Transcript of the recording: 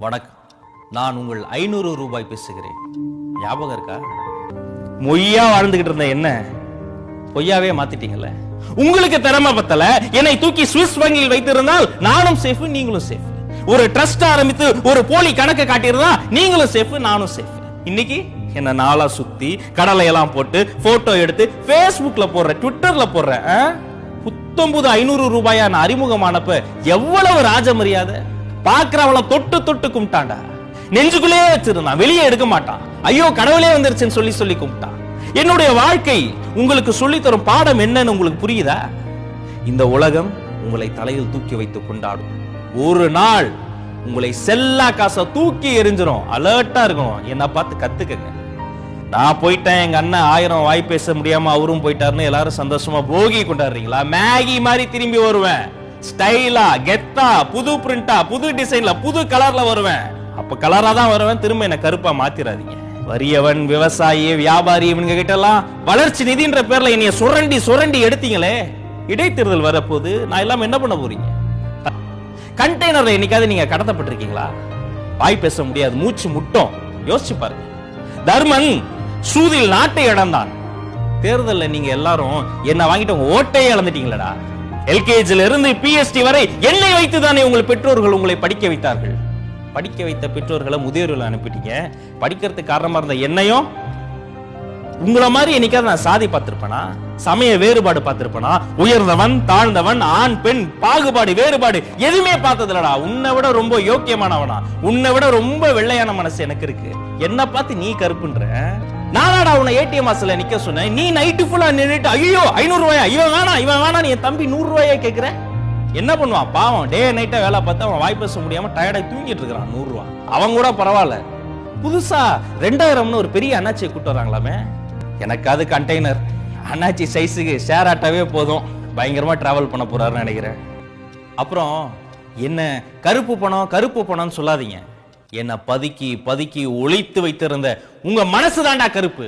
வணக்கம். நான் உங்கள் 500 ரூபாய் பேசுகிறேன். ஞாபகம் இருக்கா? மொய்யா வாழ்ந்துகிட்டு இருந்த என்ன பொய்யாவே மாத்திட்டீங்கல்ல. உங்களுக்கு திறமை பத்தல, என்னை தூக்கி சுவிஸ் வங்கியில் வைத்திருந்தால் நானும் சேஃப், நீங்களும் சேஃப். ஒரு ட்ரஸ்ட் ஆரம்பித்து ஒரு போலி கணக்கு காட்டியிருந்தா நீங்களும் சேஃப், நானும் சேஃப். இன்னைக்கு என்ன நாளா சுத்தி கடலை எல்லாம் போட்டு போட்டோ எடுத்து Facebookல போடுற, ட்விட்டர்ல போடுற 500 ரூபாயா நான் அறிமுகமானப்ப எவ்வளவு ராஜ மரியாதை. பாக்குறவள தொட்டு தொட்டு கும்பிட்டாண்டா. நெஞ்சுக்குள்ளே வச்சிருந்தான், வெளியே எடுக்க மாட்டான். ஐயோ கடவுளே வந்துருச்சுன்னு சொல்லி சொல்லி கும்பிட்டான். என்னுடைய வாழ்க்கை உங்களுக்கு சொல்லி தரும் பாடம் என்னன்னு உங்களுக்கு புரியுதா? இந்த உலகம் உங்களை தலையில் தூக்கி வைத்து கொண்டாடும். ஒரு நாள் உங்களை செல்லா காசை தூக்கி எரிஞ்சிரும். அலர்ட்டா இருக்கணும். என்ன பார்த்து கத்துக்கங்க. நான் போயிட்டேன், எங்க அண்ணன் 1000 வாய் பேச முடியாம அவரும் போயிட்டாருன்னு எல்லாரும் சந்தோஷமா போகி கொண்டாடுறீங்களா? மேகி மாதிரி திரும்பி வருவேன். ஸ்டைலா, கெத்தா, புது பிரிண்டா, புது டிசைன்ல, புது கலர்ல வருவேன். அப்ப கலரா தான் வருவேன். திரும்ப என்ன கருப்பா மாத்திராதீங்க. வறியவன், விவசாயி, வியாபாரி இவங்க கிட்ட எல்லாம் வளர்ச்சி நிதின்ற பேர்ல என்னைய சுரண்டி சுரண்டி எடுத்தீங்களே. இடைத்தேர்தல் வரப்போது நான் எல்லாம் என்ன பண்ண போறீங்க? கண்டெய்னர்ல என்னைக்காவது நீங்க கடத்தப்பட்டிருக்கீங்களா? வாய் பேச முடியாது, மூச்சு முட்டும். யோசிச்சு பாருங்க. தர்மன் சூதில் நாட்டை இழந்தான். தேர்தல்ல நீங்க எல்லாரும் என்ன வாங்கிட்டு உங்க ஓட்டையே இழந்துட்டீங்களடா. எல்கேஜில இருந்து பிஎஸ்டி வரை என்னை வைத்து தானே உங்கள் பெற்றோர்கள் உங்களை படிக்க வைத்தார்கள். படிக்க வைத்த பெற்றோர்களை முதியோர்கள் அனுப்பிட்டீங்க. படிக்கிறதுக்கு காரணமா இருந்த என்னையும் உங்களை மாதிரி என்னைக்காவது நான் சாதி பார்த்திருப்பேனா? சமய வேறுபாடு பார்த்திருப்பேனா? உயர்ந்தவன் தாழ்ந்தவன், ஆண் பெண் பாகுபாடு வேறுபாடு எதுவுமே பார்த்ததில்லடா. உன்னை விட ரொம்ப யோக்கியமானவனா, உன்னை விட ரொம்ப வெள்ளையான மனசு எனக்கு இருக்கு. என்ன பார்த்து நீ கருப்புன்ற? நானாடா உன்னை ஏடிஎம் வாசல்ல நிக்க சொன்னேன். நீ நைட்டு ஃபுல்லா நின்னுட்டு ஐயோ 500 ரூபாயா, இவன் வேணா நீ என் தம்பி 100 ரூபாயா கேக்குற? என்ன பண்ணுவான் பாவம்? டே நைட்டா வேலை பார்த்து அவன் வாய் பேச முடியாம டயர்டாகி தூங்கிட்டு இருக்கிறான். 100 ரூபா அவன் கூட பரவாயில்ல. புதுசா 2000 ஒரு பெரிய அண்ணாச்சியை கூட்டு வராங்களாமே. எனக்கு அது கண்டெய்னர் அண்ணாச்சி சைஸுக்கு ஷேர் ஆட்டாவே போதும். பயங்கரமா டிராவல் பண்ண போறாருன்னு நினைக்கிறேன். அப்புறம் என்ன கருப்பு பணம்னு சொல்லாதீங்க. என்ன பதுக்கி பதுக்கி ஒளித்து வைத்திருந்த உங்க மனசு தாண்டா கருப்பு.